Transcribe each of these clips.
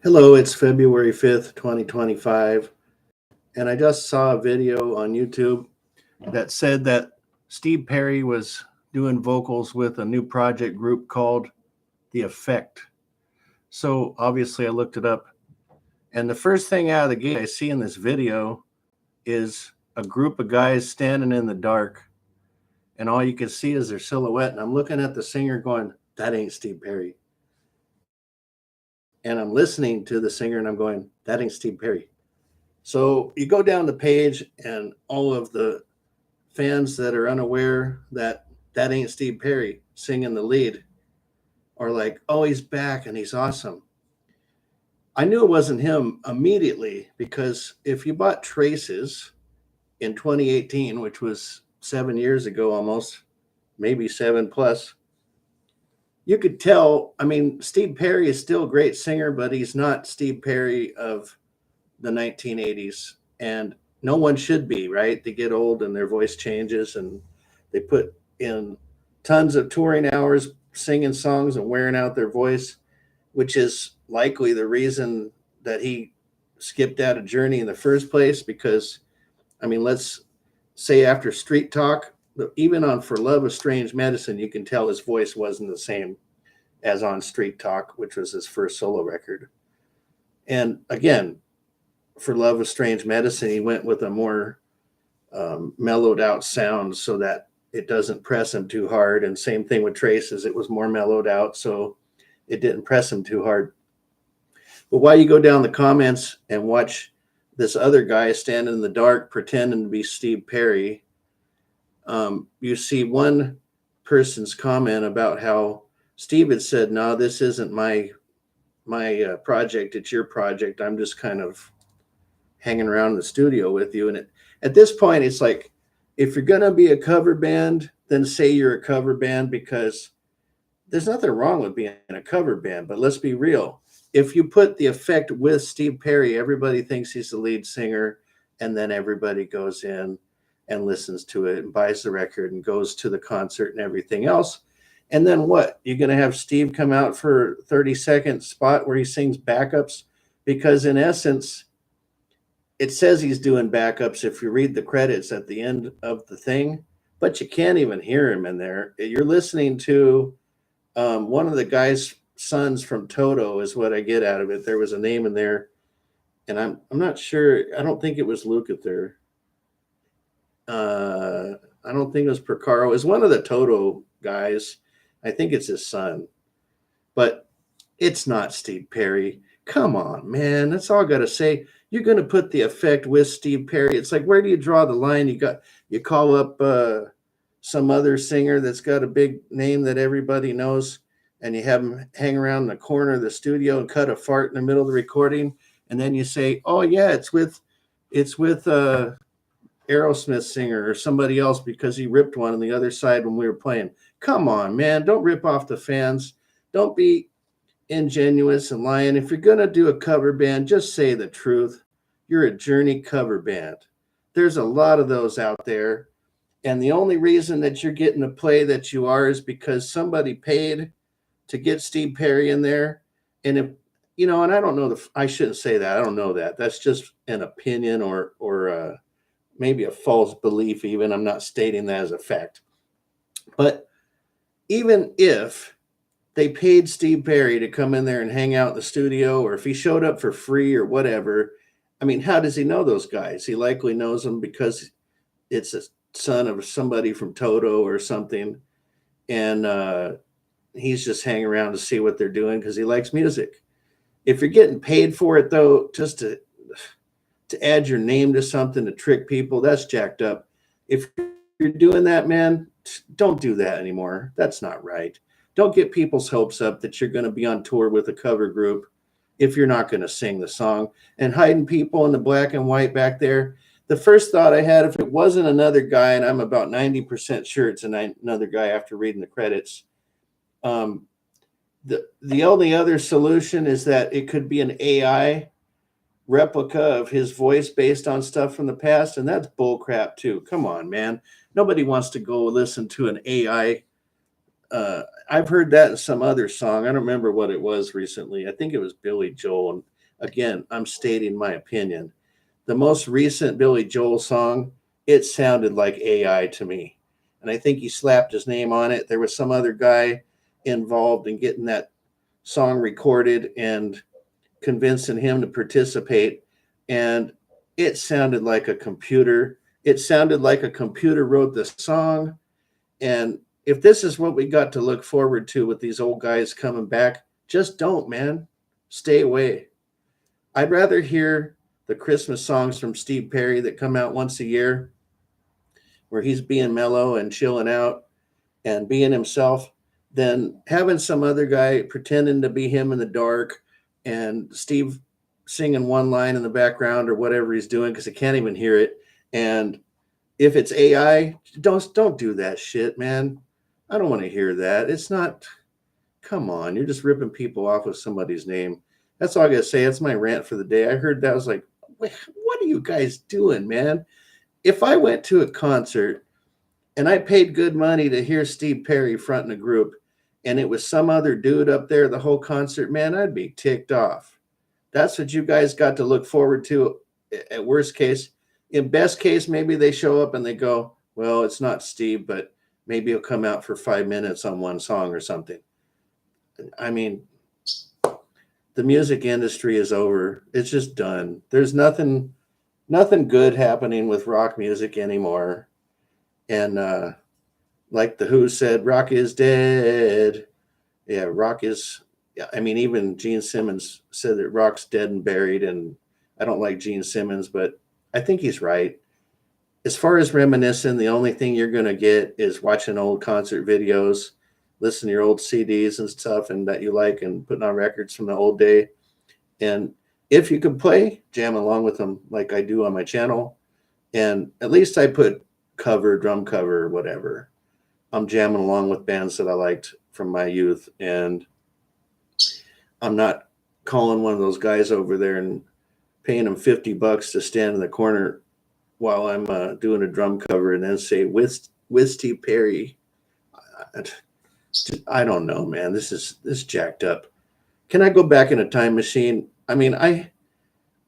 Hello, it's February 5th, 2025, and I just saw a video on YouTube that said that Steve Perry was doing vocals with a new project group called The Effect. So obviously I looked it up, and the first thing out of the gate I see in this video is a group of guys standing in the dark, and all you can see is their silhouette. And I'm looking at the singer going, that ain't Steve Perry. And I'm listening to the singer and I'm going, that ain't Steve Perry. So you go down the page, and all of the fans that are unaware that that ain't Steve Perry singing the lead are like, oh, he's back and he's awesome. I knew it wasn't him immediately because if you bought Traces in 2018, which was 7 years ago almost, maybe seven plus, you could tell. I mean, Steve Perry is still a great singer, but he's not Steve Perry of the 1980s, and no one should be, right? They get old and their voice changes, and they put in tons of touring hours singing songs and wearing out their voice, which is likely the reason that he skipped out of Journey in the first place. Because, I mean, let's say after Street Talk, even on For Love of Strange Medicine, you can tell his voice wasn't the same as on Street Talk, which was his first solo record. And again, For Love of Strange Medicine, he went with a more mellowed out sound so that it doesn't press him too hard. And same thing with Traces, it was more mellowed out, so it didn't press him too hard. But while you go down the comments and watch this other guy standing in the dark pretending to be Steve Perry, you see one person's comment about how Steve had said, no, this isn't my project, it's your project. I'm just kind of hanging around in the studio with you. And at this point, it's like, if you're going to be a cover band, then say you're a cover band, because there's nothing wrong with being a cover band. But let's be real. If you put The Effect with Steve Perry, everybody thinks he's the lead singer, and then everybody goes in and listens to it and buys the record and goes to the concert and everything else. And then what? You're going to have Steve come out for a 30-second spot where he sings backups, because in essence, it says he's doing backups if you read the credits at the end of the thing, but you can't even hear him in there. You're listening to one of the guy's sons from Toto is what I get out of it. There was a name in there, and I'm not sure. I don't think it was Lukather. I don't think it was Percaro. It was one of the Toto guys. I think it's his son, but it's not Steve Perry. Come on, man. That's all I got to say. You're going to put The Effect with Steve Perry. It's like, where do you draw the line? You call up some other singer that's got a big name that everybody knows, and you have him hang around in the corner of the studio and cut a fart in the middle of the recording, and then you say, oh yeah, it's with Aerosmith singer or somebody else because he ripped one on the other side when we were playing. Come on, man. Don't rip off the fans. Don't be ingenuous and lying. If you're going to do a cover band, just say the truth. You're a Journey cover band. There's a lot of those out there. And the only reason that you're getting the play that you are is because somebody paid to get Steve Perry in there. And if, and I don't know, I shouldn't say that. I don't know that. That's just an opinion or maybe a false belief even. I'm not stating that as a fact. But even if they paid Steve Perry to come in there and hang out in the studio, or if he showed up for free or whatever, I mean, how does he know those guys? He likely knows them because it's a son of somebody from Toto or something. And he's just hanging around to see what they're doing because he likes music. If you're getting paid for it, though, just to add your name to something to trick people, that's jacked up. If you're doing that, man, don't do that anymore. That's not right. Don't get people's hopes up that you're going to be on tour with a cover group if you're not going to sing the song. And hiding people in the black and white back there, the first thought I had, if it wasn't another guy, and I'm about 90% sure it's another guy after reading the credits, the only other solution is that it could be an AI replica of his voice based on stuff from the past, and that's bull crap too. Come on, man. Nobody wants to go listen to an AI I've heard that in some other song. I don't remember what it was recently. I think it was Billy Joel. And again, I'm stating my opinion. The most recent Billy Joel song, it sounded like AI to me. And I think he slapped his name on it. There was some other guy involved in getting that song recorded and convincing him to participate. And it sounded like a computer. It sounded like a computer wrote the song. And if this is what we got to look forward to with these old guys coming back, just don't, man. Stay away. I'd rather hear the Christmas songs from Steve Perry that come out once a year, where he's being mellow and chilling out and being himself, than having some other guy pretending to be him in the dark and Steve singing one line in the background or whatever he's doing because he can't even hear it. And if it's AI, don't do that shit, man. I don't want to hear that. It's not. Come on, you're just ripping people off with somebody's name. That's all I gotta say. That's my rant for the day. I heard that. I was like, what are you guys doing, man? If I went to a concert and I paid good money to hear Steve Perry fronting a group, and it was some other dude up there the whole concert, man, I'd be ticked off. That's what you guys got to look forward to at worst case. In best case, maybe they show up and they go, well, it's not Steve, but maybe he'll come out for 5 minutes on one song or something. I mean, the music industry is over. It's just done. There's nothing good happening with rock music anymore. And like the Who said, rock is dead. Yeah, rock is. Yeah, I mean, even Gene Simmons said that rock's dead and buried. And I don't like Gene Simmons, but I think he's right. As far as reminiscing, the only thing you're going to get is watching old concert videos, listen to your old CDs and stuff, and that you like, and putting on records from the old day. And if you can play, jam along with them like I do on my channel. And at least I put drum cover, whatever. I'm jamming along with bands that I liked from my youth. And I'm not calling one of those guys over there and paying them $50 to stand in the corner while I'm doing a drum cover and then say with Steve Perry. I don't know, man. This jacked up. Can I go back in a time machine? I mean, I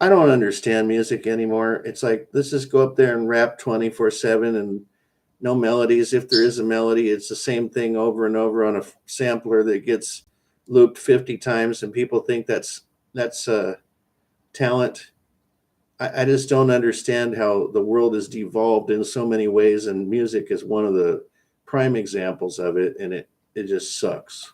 don't understand music anymore. It's like, let's just go up there and rap 24/7 and no melodies. If there is a melody, it's the same thing over and over on a sampler that gets looped 50 times, and people think that's talent. I just don't understand how the world has devolved in so many ways, and music is one of the prime examples of it, and it just sucks.